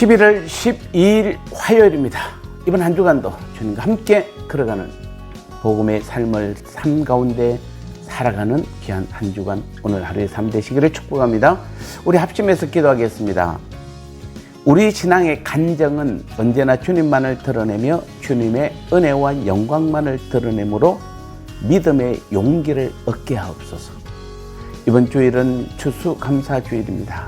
11월 12일 화요일입니다. 이번 한 주간도 주님과 함께 걸어가는 복음의 삶을 삶 가운데 살아가는 귀한 한 주간, 오늘 하루의 삶 되시기를 축복합니다. 우리 합심해서 기도하겠습니다. 우리 신앙의 간정은 언제나 주님만을 드러내며 주님의 은혜와 영광만을 드러내므로 믿음의 용기를 얻게 하옵소서. 이번 주일은 추수감사주일입니다.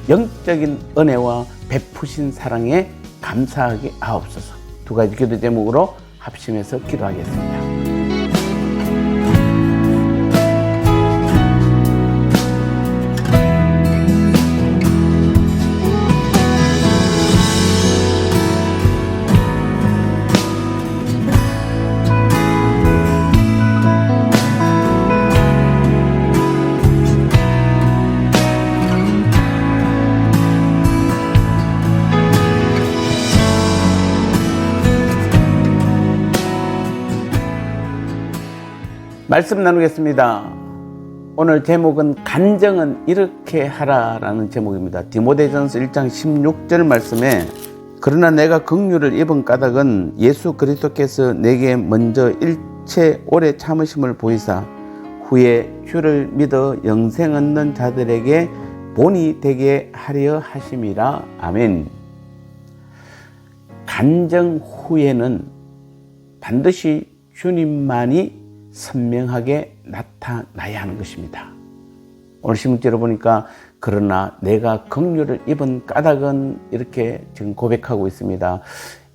영적인 은혜와 베푸신 사랑에 감사하게 하옵소서. 두 가지 기도 제목으로 합심해서 기도하겠습니다. 말씀 나누겠습니다. 오늘 제목은 간정은 이렇게 하라라는 제목입니다. 디모데전서 1장 16절 말씀에 그러나 내가 긍휼을 입은 까닭은 예수 그리스도께서 내게 먼저 일체 오래 참으심을 보이사 후에 주를 믿어 영생 얻는 자들에게 본이 되게 하려 하심이라. 아멘. 간정 후에는 반드시 주님만이 선명하게 나타나야 하는 것입니다. 오늘 신문지를 보니까 그러나 내가 긍휼을 입은 까닭은 이렇게 지금 고백하고 있습니다.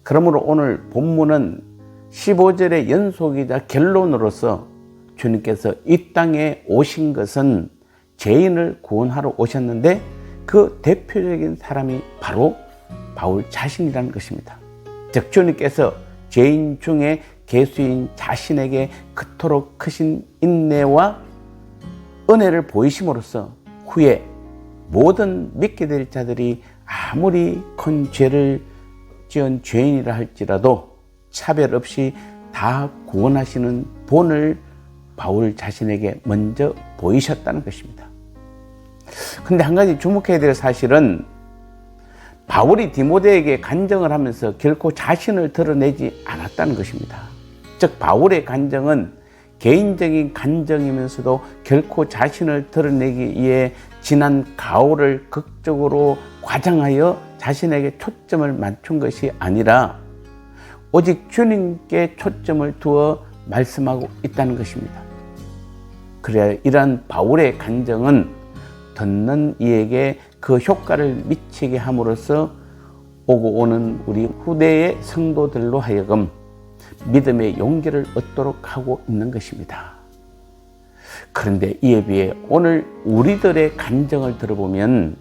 그러므로 오늘 본문은 15절의 연속이자 결론으로서 주님께서 이 땅에 오신 것은 죄인을 구원하러 오셨는데 그 대표적인 사람이 바로 바울 자신이라는 것입니다. 즉 주님께서 죄인 중에 개수인 자신에게 그토록 크신 인내와 은혜를 보이심으로써 후에 모든 믿게 될 자들이 아무리 큰 죄를 지은 죄인이라 할지라도 차별 없이 다 구원하시는 본을 바울 자신에게 먼저 보이셨다는 것입니다. 그런데 한 가지 주목해야 될 사실은 바울이 디모데에게 간정을 하면서 결코 자신을 드러내지 않았다는 것입니다. 즉 바울의 간정은 개인적인 간정이면서도 결코 자신을 드러내기 위해 지난 가오를 극적으로 과장하여 자신에게 초점을 맞춘 것이 아니라 오직 주님께 초점을 두어 말씀하고 있다는 것입니다. 그래야 이러한 바울의 간정은 듣는 이에게 그 효과를 미치게 함으로써 오고 오는 우리 후대의 성도들로 하여금 믿음의 용기를 얻도록 하고 있는 것입니다. 그런데 이에 비해 오늘 우리들의 간정을 들어보면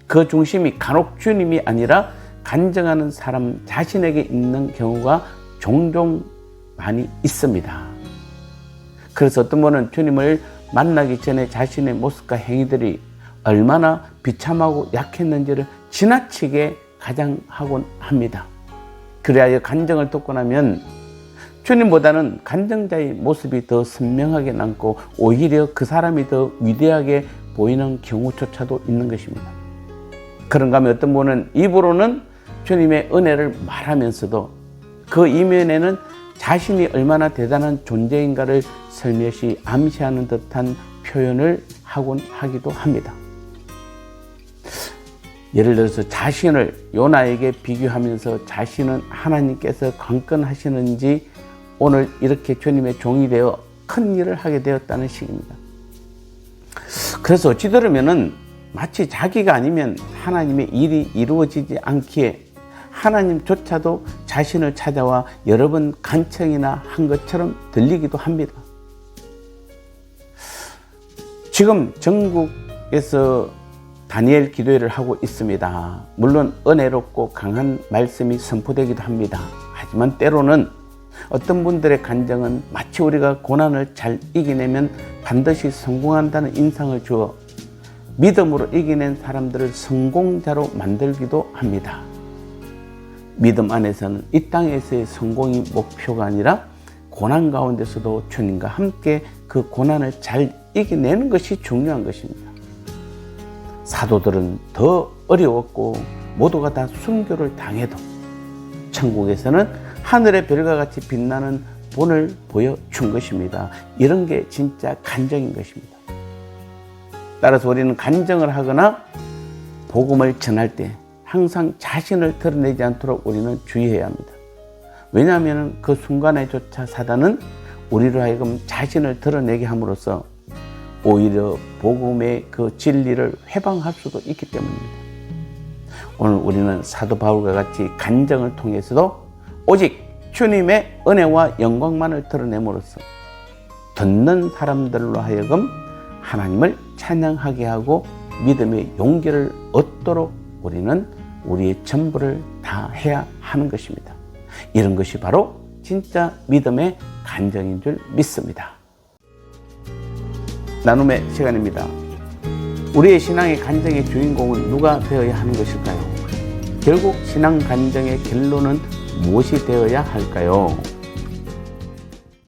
그 중심이 간혹 주님이 아니라 간정하는 사람 자신에게 있는 경우가 종종 많이 있습니다. 그래서 어떤 분은 주님을 만나기 전에 자신의 모습과 행위들이 얼마나 비참하고 약했는지를 지나치게 가장하곤 합니다. 그래야 간정을 듣고 나면 주님보다는 간정자의 모습이 더 선명하게 남고 오히려 그 사람이 더 위대하게 보이는 경우조차도 있는 것입니다. 그런가 하면 어떤 분은 입으로는 주님의 은혜를 말하면서도 그 이면에는 자신이 얼마나 대단한 존재인가를 살며시 암시하는 듯한 표현을 하곤 하기도 합니다. 예를 들어서 자신을 요나에게 비교하면서 자신은 하나님께서 강권하시는지 오늘 이렇게 주님의 종이 되어 큰 일을 하게 되었다는 식입니다. 그래서 어찌 들으면은 마치 자기가 아니면 하나님의 일이 이루어지지 않기에 하나님조차도 자신을 찾아와 여러 번 간청이나 한 것처럼 들리기도 합니다. 지금 전국에서 다니엘 기도회를 하고 있습니다. 물론 은혜롭고 강한 말씀이 선포되기도 합니다. 하지만 때로는 어떤 분들의 간정은 마치 우리가 고난을 잘 이겨내면 반드시 성공한다는 인상을 주어 믿음으로 이겨낸 사람들을 성공자로 만들기도 합니다. 믿음 안에서는 이 땅에서의 성공이 목표가 아니라 고난 가운데서도 주님과 함께 그 고난을 잘 이겨내는 것이 중요한 것입니다. 사도들은 더 어려웠고 모두가 다 순교를 당해도 천국에서는 하늘의 별과 같이 빛나는 본을 보여준 것입니다. 이런 게 진짜 간정인 것입니다. 따라서 우리는 간정을 하거나 복음을 전할 때 항상 자신을 드러내지 않도록 우리는 주의해야 합니다. 왜냐하면 그 순간에조차 사단은 우리로 하여금 자신을 드러내게 함으로써 오히려 복음의 그 진리를 회방할 수도 있기 때문입니다. 오늘 우리는 사도 바울과 같이 간정을 통해서도 오직 주님의 은혜와 영광만을 드러냄으로써 듣는 사람들로 하여금 하나님을 찬양하게 하고 믿음의 용기를 얻도록 우리는 우리의 전부를 다해야 하는 것입니다. 이런 것이 바로 진짜 믿음의 간정인 줄 믿습니다. 나눔의 시간입니다. 우리의 신앙의 간정의 주인공은 누가 되어야 하는 것일까요? 결국 신앙 간정의 결론은 무엇이 되어야 할까요?